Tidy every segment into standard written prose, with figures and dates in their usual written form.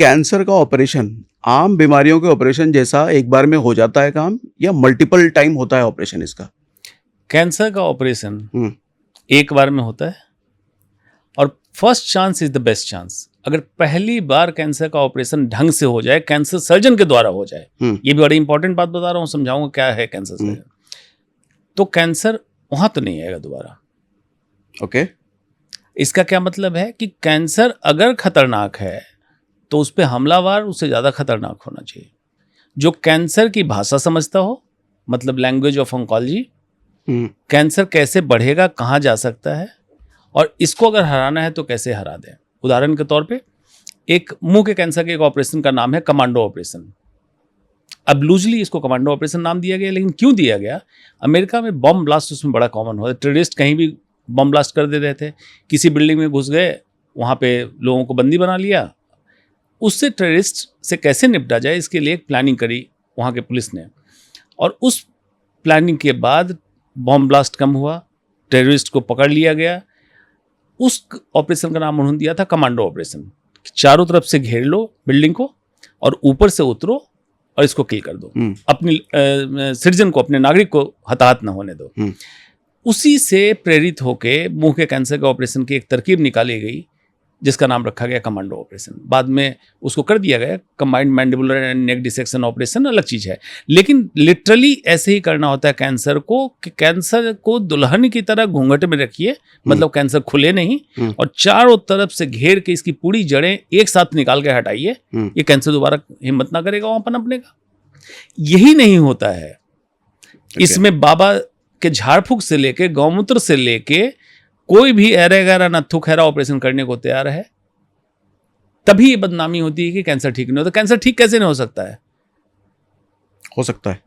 Cancer का operation आम बीमारियों के ऑपरेशन जैसा एक बार में हो जाता है काम, या मल्टीपल टाइम होता है ऑपरेशन इसका? कैंसर का ऑपरेशन एक बार में होता है और first chance is the best chance. अगर पहली बार कैंसर का ऑपरेशन ढंग से हो जाए, कैंसर सर्जन के द्वारा हो जाए, ये भी बड़ी इंपॉर्टेंट बात बता रहा हूँ, समझाऊंगा क्या है कैंसर सर्जन, तो कैंसर वहां तो नहीं आएगा दोबारा। ओके। इसका क्या मतलब है कि कैंसर अगर खतरनाक है तो उस पर हमलावर उससे ज़्यादा खतरनाक होना चाहिए, जो कैंसर की भाषा समझता हो, मतलब लैंग्वेज ऑफ ऑन्कोलॉजी, कैंसर कैसे बढ़ेगा, कहाँ जा सकता है, और इसको अगर हराना है तो कैसे हरा दें। उदाहरण के तौर पे एक मुंह के कैंसर के एक ऑपरेशन का नाम है कमांडो ऑपरेशन। अब लूजली इसको कमांडो ऑपरेशन नाम दिया गया, लेकिन क्यों दिया गया? अमेरिका में बम ब्लास्ट उसमें बड़ा कॉमन हुआ। टेररिस्ट कहीं भी बम ब्लास्ट कर दे रहे थे, किसी बिल्डिंग में घुस गए, वहाँ पे लोगों को बंदी बना लिया, उससे टेररिस्ट से कैसे निपटा जाए इसके लिए एक प्लानिंग करी वहाँ के पुलिस ने, और उस प्लानिंग के बाद बम ब्लास्ट कम हुआ, टेररिस्ट को पकड़ लिया गया। उस ऑपरेशन का नाम उन्होंने दिया था कमांडो ऑपरेशन। चारों तरफ से घेर लो बिल्डिंग को और ऊपर से उतरो और इसको किल कर दो, अपनी सिटीजन को, अपने नागरिक को हताहत न होने दो। उसी से प्रेरित होके मुंह के कैंसर के ऑपरेशन की एक तरकीब निकाली गई जिसका नाम रखा गया कमांडो ऑपरेशन। बाद में उसको कर दिया गया combined mandibular and neck dissection operation, अलग चीज है, लेकिन लिटरली ऐसे ही करना होता है कैंसर को, कि कैंसर को दुल्हन की तरह घूंघट में रखिए, मतलब कैंसर खुले नहीं, और चारों तरफ से घेर के इसकी पूरी जड़ें एक साथ निकाल के हटाइए, ये कैंसर दोबारा हिम्मत ना करेगा वहां पनपने का। यही नहीं होता है। इसमें बाबा के झाड़ फूक से लेके, गौमूत्र से लेके, कोई भी ऐरा गैरा नत्थु खैरा ऑपरेशन करने को तैयार है, तभी ये बदनामी होती है कि कैंसर ठीक नहीं होता। कैंसर ठीक कैसे नहीं हो सकता है? हो सकता है।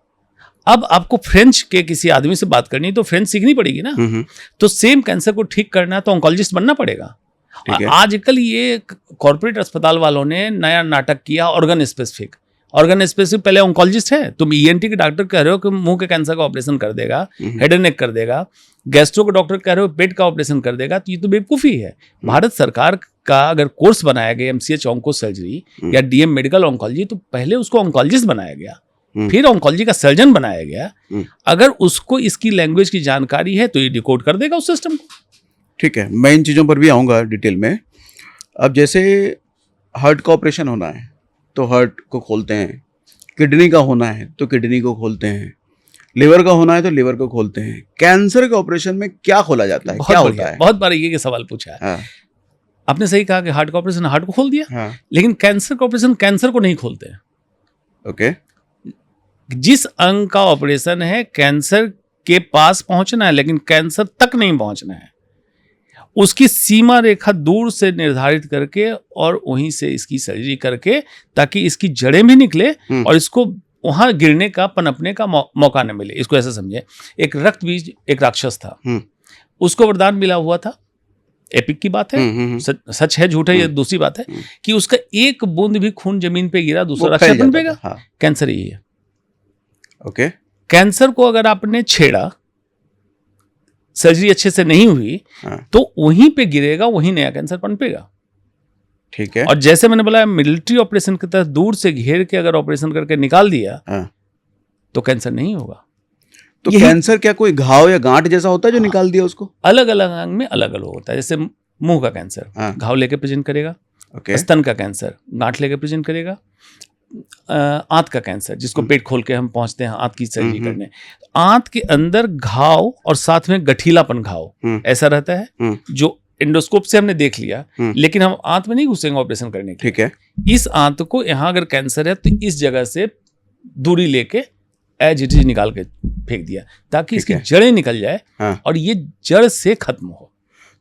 अब आपको फ्रेंच के किसी आदमी से बात करनी है तो फ्रेंच सीखनी पड़ेगी ना, तो सेम कैंसर को ठीक करना है तो ऑन्कोलॉजिस्ट बनना पड़ेगा। आजकल ये कॉर्पोरेट अस्पताल वालों ने नया नाटक किया, ऑर्गन स्पेसिफिक। ऑर्गन स्पेसिफिक पहले ऑन्कोलॉजिस्ट है, तुम ईएनटी के डॉक्टर कह रहे हो कि मुंह के कैंसर का ऑपरेशन कर देगा, हेड एंड नेक कर देगा, गैस्ट्रो के डॉक्टर कह रहे हो पेट का ऑपरेशन कर देगा, तो ये तो बेवकूफ़ी है। भारत सरकार का अगर कोर्स बनाया गया एमसीएच ऑन्को सर्जरी या डीएम मेडिकल ऑन्कोलॉजी, तो पहले उसको ऑन्कोलॉजिस्ट बनाया गया, फिर ऑन्कोलॉजी का सर्जन बनाया गया। अगर उसको इसकी लैंग्वेज की जानकारी है तो ये डिकोड कर देगा उस सिस्टम को। ठीक है, मैं इन चीज़ों पर भी आऊँगा डिटेल में। अब जैसे हार्ट का ऑपरेशन होना है तो हार्ट को खोलते हैं, किडनी का होना है तो किडनी को खोलते हैं, लिवर का होना है तो लिवर को खोलते हैं। कैंसर के ऑपरेशन में क्या खोला जाता है, क्या होता है? बहुत बार ये सवाल पूछा है। हाँ। आपने सही कहा कि हार्ट का ऑपरेशन हार्ट को खोल दिया, हाँ। लेकिन कैंसर का ऑपरेशन कैंसर को नहीं खोलते हैं। ओके। जिस अंग का ऑपरेशन है, कैंसर के पास पहुंचना है लेकिन कैंसर तक नहीं पहुंचना है, उसकी सीमा रेखा दूर से निर्धारित करके और वहीं से इसकी सर्जरी करके, ताकि इसकी जड़ें भी निकले और इसको वहां गिरने का, पनपने का मौका न मिले। इसको ऐसा समझे, एक रक्त बीज एक राक्षस था, उसको वरदान मिला हुआ था, एपिक की बात है, सच है झूठ है ये दूसरी बात है, कि उसका एक बूंद भी खून जमीन पे गिरा दूसरा राक्षस पनपेगा। हाँ। कैंसर यही है। ओके। कैंसर को अगर आपने छेड़ा, सर्जरी अच्छे से नहीं हुई, तो वहीं पे गिरेगा, वहीं नया कैंसर पनपेगा। ठीक है। और जैसे मैंने बोला मिलिट्री ऑपरेशन की तरह दूर से घेर के अगर ऑपरेशन करके निकाल दिया तो कैंसर नहीं होगा। तो कैंसर क्या कोई घाव या गांठ जैसा होता है जो निकाल दिया उसको? अलग अलग अंग में अलग अलग होता है। जैसे मुंह का कैंसर घाव लेके प्रेजेंट करेगा, स्तन का कैंसर गांठ लेके प्रेजेंट करेगा, आंत का कैंसर जिसको पेट खोल के हम पहुंचते हैं आंत की सर्जरी करने, आंत के अंदर घाव और साथ में गठीलापन घाव ऐसा रहता है जो एंडोस्कोप से हमने देख लिया, लेकिन हम आंत में नहीं घुसेंगे ऑपरेशन करने के। ठीक है। इस आंत को यहाँ अगर कैंसर है तो इस जगह से दूरी लेके एज इट इज निकाल के फेंक दिया, ताकि इसकी जड़ें निकल जाए और ये जड़ से खत्म हो।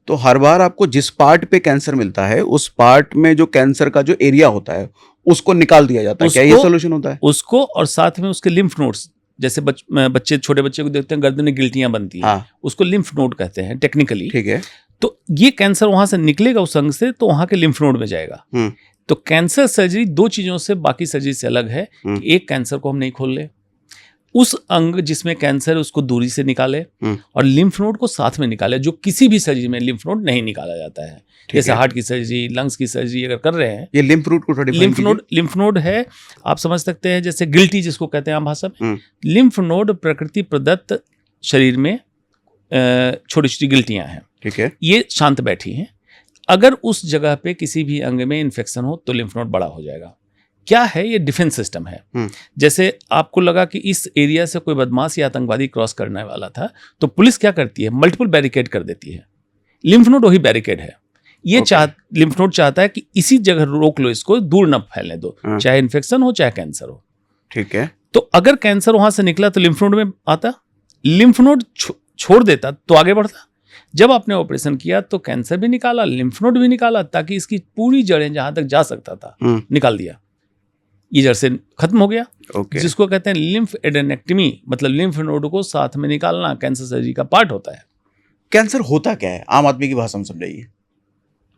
तो हर बार आपको जिस पार्ट पे कैंसर मिलता है उस पार्ट में जो कैंसर का जो एरिया होता है उसको निकाल दिया जाता है, क्या ये सोल्यूशन होता है? उसको, और साथ में उसके लिम्फ नोड्स, जैसे बच्चे छोटे बच्चे को देखते हैं गर्दन में गिल्टियां बनती हैं, उसको लिम्फ नोड कहते हैं टेक्निकली। ठीक है। तो ये कैंसर वहां से निकलेगा उस अंग से, तो वहां के लिम्फ नोड में जाएगा। तो कैंसर सर्जरी दो चीजों से बाकी सर्जरी से अलग है कि एक, कैंसर को हम नहीं खोल ले, उस अंग जिसमें कैंसर है उसको दूरी से निकाले, और लिम्फ नोड को साथ में निकाले, जो किसी भी सर्जरी में लिम्फ नोड नहीं निकाला जाता है। जैसे है। हार्ट की सर्जरी, लंग्स की सर्जरी अगर कर रहे हैं, ये लिम्फ नोड को थोड़ा डिफाइन कीजिए। लिम्फ नोड है, आप समझ सकते हैं जैसे गिल्टी जिसको कहते हैं आम भाषा में। लिम्फ नोड प्रकृति प्रदत्त शरीर में छोटी छोटी गिल्टियां हैं, ठीक है। ये शांत बैठी हैं। अगर उस जगह पे किसी भी अंग में इन्फेक्शन हो तो लिम्फ नोड बड़ा हो जाएगा। क्या है, ये डिफेंस सिस्टम है। जैसे आपको लगा कि इस एरिया से कोई बदमाश या आतंकवादी क्रॉस करने वाला था, तो पुलिस क्या करती है, मल्टीपल बैरिकेड कर देती है। लिम्फ नोड वही बैरिकेड है। ये लिम्फ नोड चाहता है कि इसी जगह रोक लो, इसको दूर न फैलने दो, चाहे इन्फेक्शन हो चाहे कैंसर हो। ठीक है। तो अगर कैंसर वहां से निकला तो लिम्फ नोड में आता, लिम्फ नोड छोड़ देता तो आगे बढ़ता। जब आपने ऑपरेशन किया तो कैंसर भी निकाला, लिम्फ नोड भी निकाला, ताकि इसकी पूरी जड़ें जहां तक जा सकता था निकाल दिया, ये जड़ से खत्म हो गया। जिसको कहते हैं लिम्फ एडेनेक्टमी, मतलब लिम्फ नोड को साथ में निकालना कैंसर सर्जरी का पार्ट होता है। कैंसर होता क्या है, आम आदमी की भाषा में समझाइए।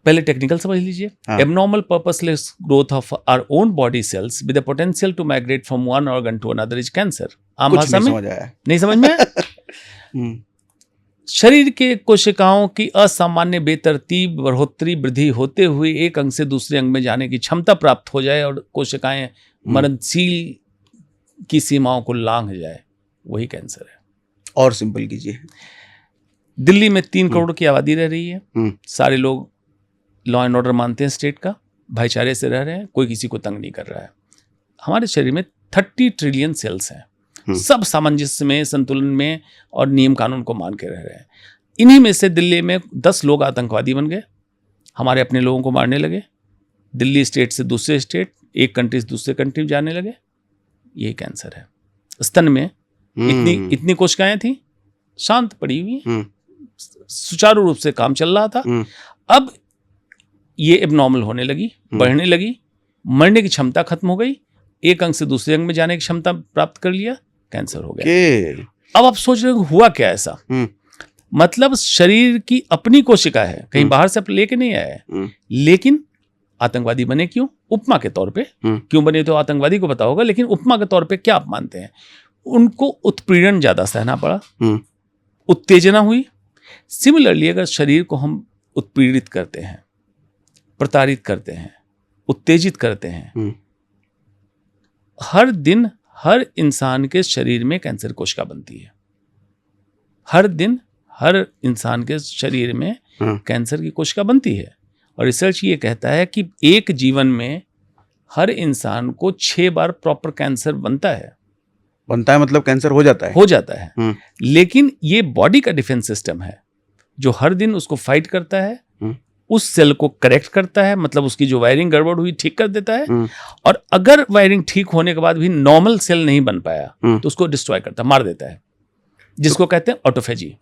पहले टेक्निकल समझ लीजिए। Abnormal purposeless growth of our own body cells with the potential to migrate from one organ to another is cancer. आम भाषा में नहीं समझ में आया? शरीर के कोशिकाओं की असामान्य बेतरतीब बढ़ोतरी वृद्धि होते हुए एक अंग से दूसरे अंग में जाने की क्षमता प्राप्त हो जाए और कोशिकाएं मरणशील की सीमाओं को लांघ जाए, वही कैंसर है। और सिंपल कीजिए। दिल्ली में 3 करोड़ की आबादी रह रही है। सारे लोग लॉ एंड ऑर्डर मानते हैं, स्टेट का भाईचारे से रह रहे हैं, कोई किसी को तंग नहीं कर रहा है। हमारे शरीर में 30 ट्रिलियन सेल्स हैं, सब सामंजस्य में, संतुलन में और नियम कानून को मान के रह रहे हैं। इन्हीं में से दिल्ली में 10 लोग आतंकवादी बन गए, हमारे अपने लोगों को मारने लगे। दिल्ली स्टेट से दूसरे स्टेट, एक कंट्री से दूसरे कंट्री जाने लगे। यही कैंसर है। स्तन में इतनी कोशिकाएं थी, शांत पड़ी हुई, सुचारू रूप से काम चल रहा था। अब ये एबनॉर्मल होने लगी, बढ़ने लगी, मरने की क्षमता खत्म हो गई, एक अंग से दूसरे अंग में जाने की क्षमता प्राप्त कर लिया, कैंसर हो गया। अब आप सोच रहे हो हुआ क्या ऐसा? मतलब शरीर की अपनी कोशिका है, कहीं बाहर से लेके नहीं आया है। लेकिन आतंकवादी बने क्यों? उपमा के तौर पे। क्यों बने तो आतंकवादी को पता होगा, लेकिन उपमा के तौर पे क्या आप मानते हैं? उनको उत्पीड़न ज्यादा सहना पड़ा, उत्तेजना हुई। सिमिलरली अगर शरीर को हम उत्पीड़ित करते हैं, प्रताड़ित करते हैं, उत्तेजित करते हैं, हर दिन हर इंसान के शरीर में कैंसर कोशिका बनती है। हर दिन हर इंसान के शरीर में कैंसर की कोशिका बनती है। और रिसर्च ये कहता है कि एक जीवन में हर इंसान को 6 बार प्रॉपर कैंसर बनता है मतलब कैंसर हो जाता है। लेकिन ये बॉडी का डिफेंस सिस्टम है जो हर दिन उसको फाइट करता है, उस सेल को करेक्ट करता है, मतलब उसकी जो वायरिंग गड़बड़ हुई ठीक कर देता है। और अगर वायरिंग ठीक होने के बाद भी नॉर्मल सेल नहीं बन पाया तो उसको डिस्ट्रॉय करता, मार देता है, जिसको कहते हैं ऑटोफेजी।